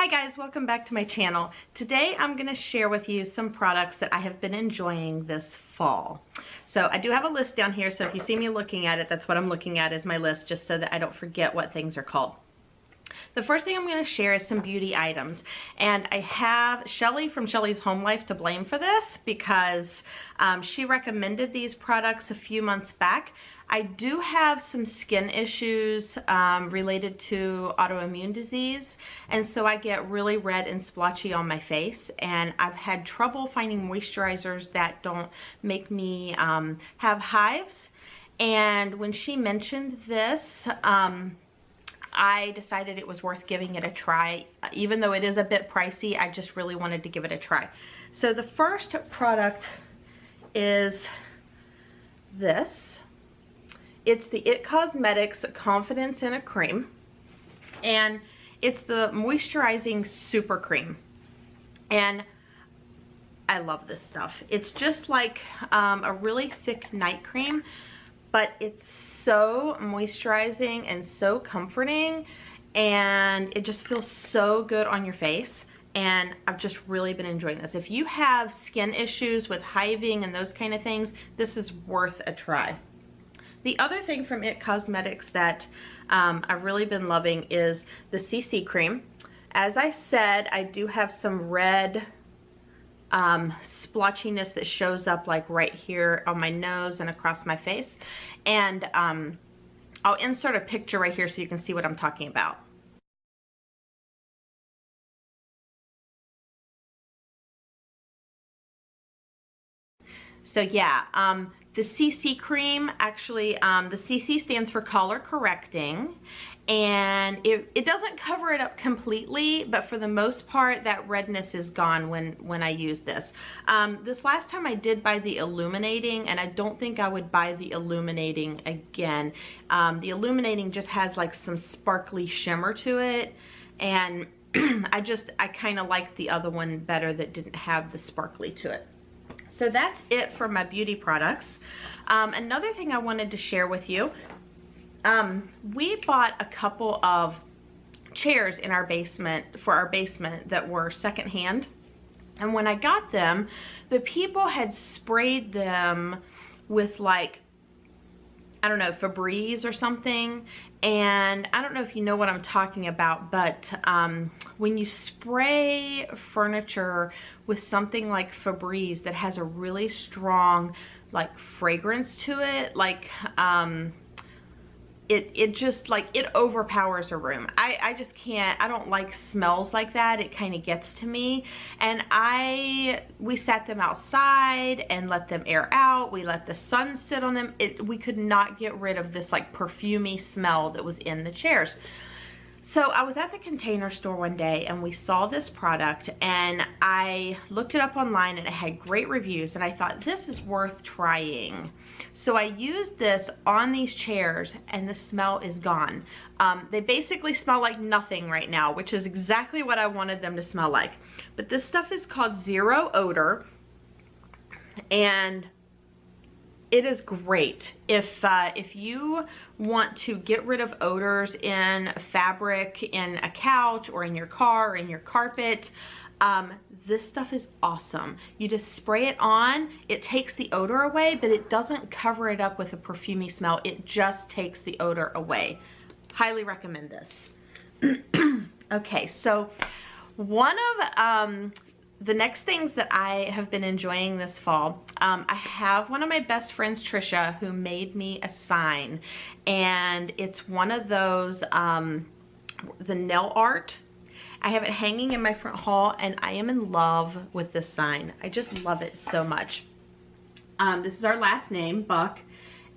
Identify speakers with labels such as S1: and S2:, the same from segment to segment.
S1: Hi guys, welcome back to my channel. Today I'm going to share with you some products that I have been enjoying this fall. So I do have a list down here, so if you see me looking at it, that's what I'm looking at is my list, just so that I don't forget what things are called. The first thing I'm going to share is some beauty items, and I have Shelly from Shelly's Home Life to blame for this because she recommended these products a few months back. I do have some skin issues related to autoimmune disease, and so I get really red and splotchy on my face, and I've had trouble finding moisturizers that don't make me have hives. And when she mentioned this, I decided it was worth giving it a try. Even though it is a bit pricey, I just really wanted to give it a try. So the first product is this. It's the IT Cosmetics Confidence in a Cream, and it's the moisturizing super cream, and I love this stuff. It's just like a really thick night cream, but it's so moisturizing and so comforting, and it just feels so good on your face. And I've just really been enjoying this. If you have skin issues with hiving and those kind of things, this is worth a try. The other thing from IT Cosmetics that I've really been loving is the CC cream. As I said, I do have some red splotchiness that shows up like right here on my nose and across my face. And I'll insert a picture right here so you can see what I'm talking about. So yeah, the CC cream, actually, the CC stands for color correcting, and it doesn't cover it up completely, but for the most part, that redness is gone when I use this. This last time I did buy the illuminating, and I don't think I would buy the illuminating again. The illuminating just has like some sparkly shimmer to it, and I kind of like the other one better that didn't have the sparkly to it. So that's it for my beauty products. Another thing I wanted to share with you, we bought a couple of chairs in our basement, for our basement, that were secondhand. And when I got them, the people had sprayed them with like, I don't know, Febreze or something. And I don't know if you know what I'm talking about, but when you spray furniture with something like Febreze that has a really strong like fragrance to it, like it just like, it overpowers a room. I just can't, I don't like smells like that. It kind of gets to me. And we sat them outside and let them air out. We let the sun sit on them. We could not get rid of this like perfumey smell that was in the chairs. So I was at the Container Store one day and we saw this product, and I looked it up online and it had great reviews, and I thought this is worth trying. So I used this on these chairs and the smell is gone. They basically smell like nothing right now, which is exactly what I wanted them to smell like. But this stuff is called Zero Odor, and it is great. If you want to get rid of odors in fabric, in a couch, or in your car, or in your carpet, this stuff is awesome. You just spray it on, it takes the odor away, but it doesn't cover it up with a perfumey smell. It just takes the odor away. Highly recommend this. Okay, so one of the next things that I have been enjoying this fall, I have one of my best friends, Trisha, who made me a sign, and it's one of those, the nail art. I have it hanging in my front hall, and I am in love with this sign. I just love it so much. This is our last name, Buck,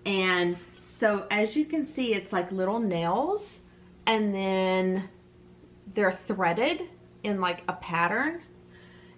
S1: and so as you can see, it's like little nails, and then they're threaded in like a pattern.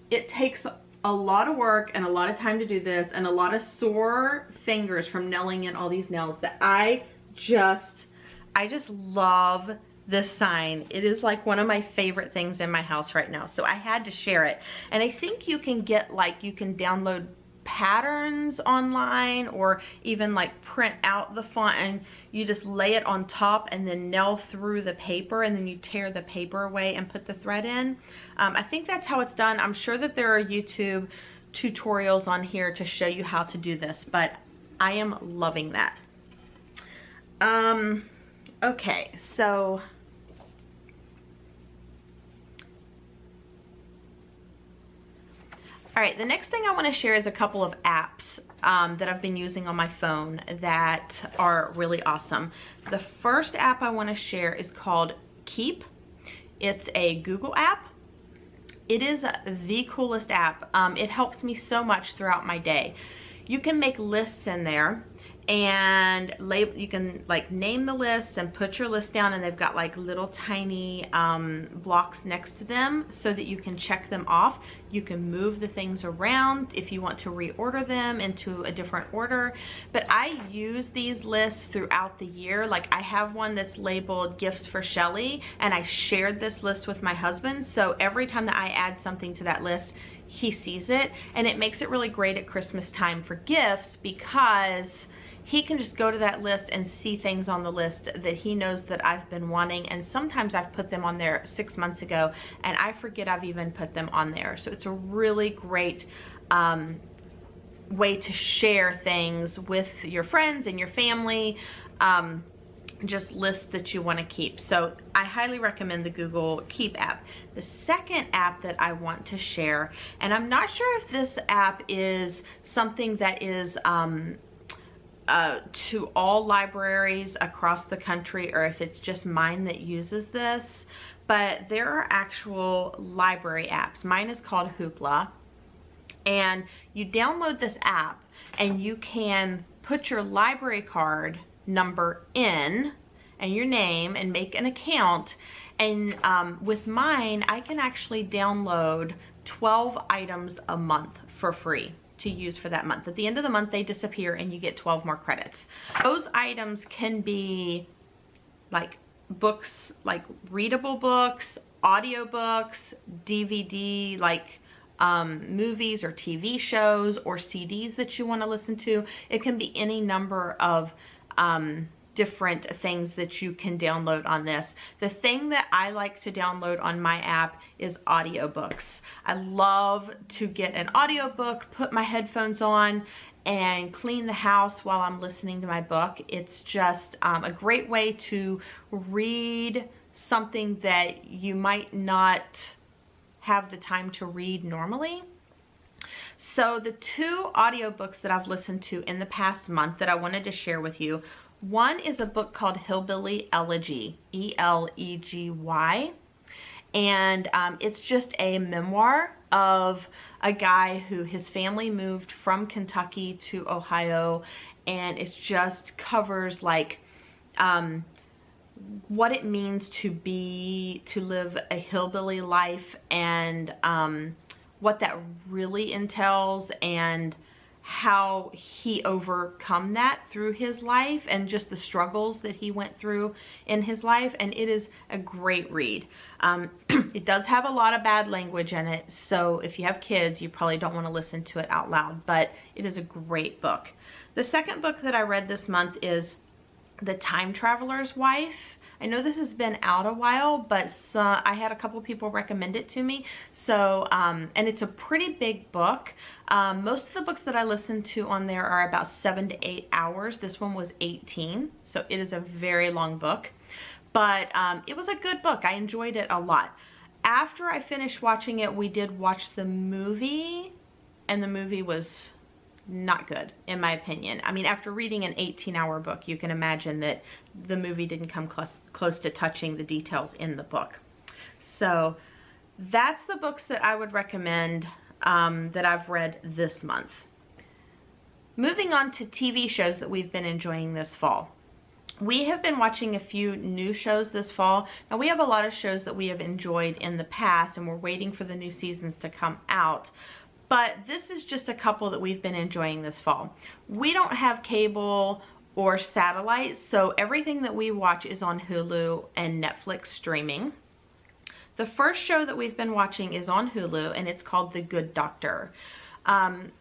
S1: It takes a lot of work and a lot of time to do this, and a lot of sore fingers from nailing in all these nails, but I just love this sign. It is like one of my favorite things in my house right now, so I had to share it. And I think you can get, like, you can download patterns online, or even like print out the font and you just lay it on top and then nail through the paper, and then you tear the paper away and put the thread in. I think that's how it's done. I'm sure that there are YouTube tutorials on here to show you how to do this, but I am loving that. Okay, so all right, the next thing I want to share is a couple of apps that I've been using on my phone that are really awesome. The first app I want to share is called Keep. It's a Google app. It is the coolest app. It helps me so much throughout my day. You can make lists in there, and you can like name the lists and put your list down, and they've got like little tiny blocks next to them so that you can check them off. You can move the things around if you want to reorder them into a different order. But I use these lists throughout the year. Like I have one that's labeled Gifts for Shelly, and I shared this list with my husband. So every time that I add something to that list, he sees it, and it makes it really great at Christmas time for gifts, because he can just go to that list and see things on the list that he knows that I've been wanting. And sometimes I've put them on there 6 months ago and I forget I've even put them on there. So it's a really great way to share things with your friends and your family. Just lists that you want to keep. So I highly recommend the Google Keep app. The second app that I want to share, and I'm not sure if this app is something that is to all libraries across the country, or if it's just mine that uses this, but there are actual library apps. Mine is called Hoopla, and you download this app and you can put your library card number in and your name and make an account. And with mine, I can actually download 12 items a month for free to use for that month. At the end of the month, they disappear and you get 12 more credits. Those items can be like books, like readable books, audiobooks, DVD, like movies or TV shows, or CDs that you want to listen to. It can be any number of different things that you can download on this. The thing that I like to download on my app is audiobooks. I love to get an audiobook, put my headphones on, and clean the house while I'm listening to my book. It's just a great way to read something that you might not have the time to read normally. So the two audiobooks that I've listened to in the past month that I wanted to share with you, one is a book called Hillbilly Elegy, E-L-E-G-Y, and it's just a memoir of a guy who his family moved from Kentucky to Ohio, and it just covers like what it means to live a hillbilly life, and what that really entails, and how he overcome that through his life, and just the struggles that he went through in his life. And it is a great read. It does have a lot of bad language in it, so if you have kids, you probably don't want to listen to it out loud, but it is a great book. The second book that I read this month is The Time Traveler's Wife. I know this has been out a while, but I had a couple people recommend it to me. So, and it's a pretty big book. Most of the books that I listen to on there are about 7 to 8 hours. This one was 18, so it is a very long book. But it was a good book. I enjoyed it a lot. After I finished watching it, we did watch the movie, and the movie was not good, in my opinion. I mean, after reading an 18-hour book, you can imagine that the movie didn't come close to touching the details in the book. So that's the books that I would recommend that I've read this month. Moving on to TV shows that we've been enjoying this fall. We have been watching a few new shows this fall. Now, we have a lot of shows that we have enjoyed in the past, and we're waiting for the new seasons to come out. But this is just a couple that we've been enjoying this fall. We don't have cable or satellite, so everything that we watch is on Hulu and Netflix streaming. The first show that we've been watching is on Hulu, and it's called The Good Doctor.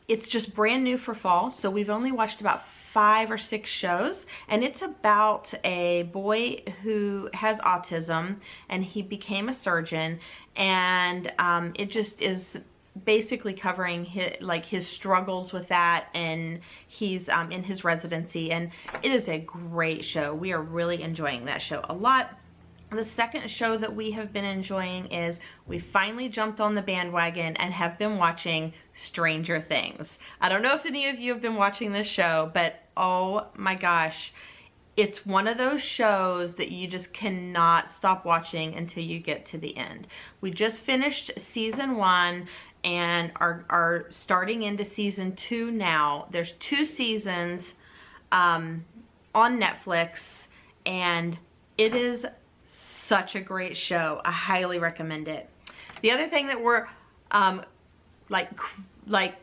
S1: It's just brand new for fall, so we've only watched about 5 or 6 shows, and it's about a boy who has autism, and he became a surgeon, and it just is basically covering his struggles with that, and he's in his residency, and it is a great show. We are really enjoying that show a lot. The second show that we have been enjoying is we finally jumped on the bandwagon and have been watching Stranger Things. I don't know if any of you have been watching this show, but oh my gosh, it's one of those shows that you just cannot stop watching until you get to the end. We just finished season 1 and are starting into season 2 now. There's 2 seasons on Netflix, and it is such a great show. I highly recommend it. The other thing that we're like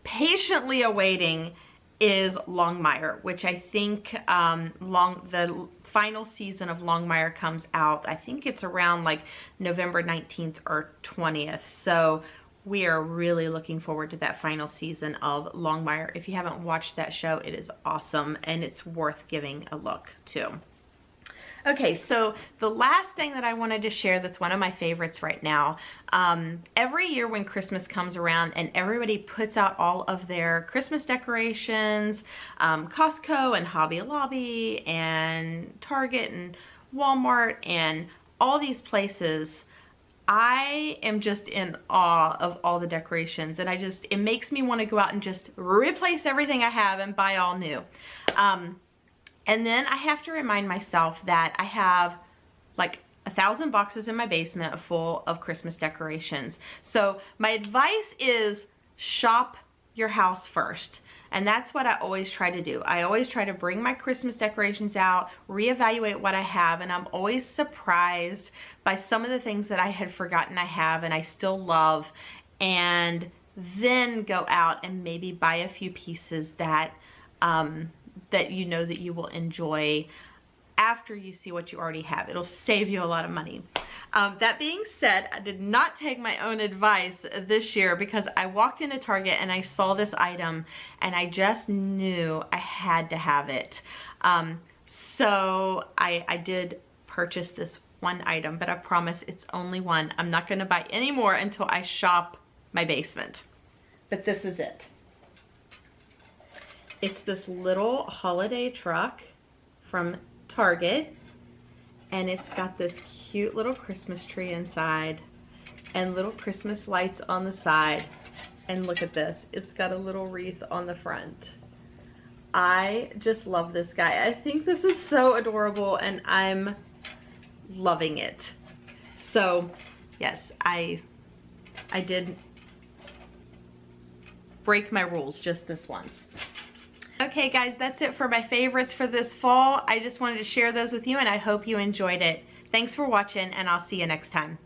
S1: patiently awaiting is Longmire, which I think the final season of Longmire comes out. I think it's around like November 19th or 20th. So we are really looking forward to that final season of Longmire. If you haven't watched that show, it is awesome, and it's worth giving a look to. Okay, so the last thing that I wanted to share that's one of my favorites right now, every year when Christmas comes around and everybody puts out all of their Christmas decorations, Costco and Hobby Lobby and Target and Walmart and all these places, I am just in awe of all the decorations, and it makes me want to go out and just replace everything I have and buy all new. And then I have to remind myself that I have like 1,000 boxes in my basement full of Christmas decorations. So my advice is shop your house first. And that's what I always try to do. I always try to bring my Christmas decorations out, reevaluate what I have, and I'm always surprised by some of the things that I had forgotten I have and I still love, and then go out and maybe buy a few pieces that that you know that you will enjoy after you see what you already have. It'll save you a lot of money. That being said, I did not take my own advice this year because I walked into Target and I saw this item and I just knew I had to have it. So I did purchase this one item, but I promise it's only one. I'm not going to buy any more until I shop my basement. But this is it. It's this little holiday truck from Target, and it's got this cute little Christmas tree inside and little Christmas lights on the side. And look at this, it's got a little wreath on the front. I just love this guy. I think this is so adorable and I'm loving it. So yes, I did break my rules just this once. Okay guys, that's it for my favorites for this fall. I just wanted to share those with you and I hope you enjoyed it. Thanks for watching and I'll see you next time.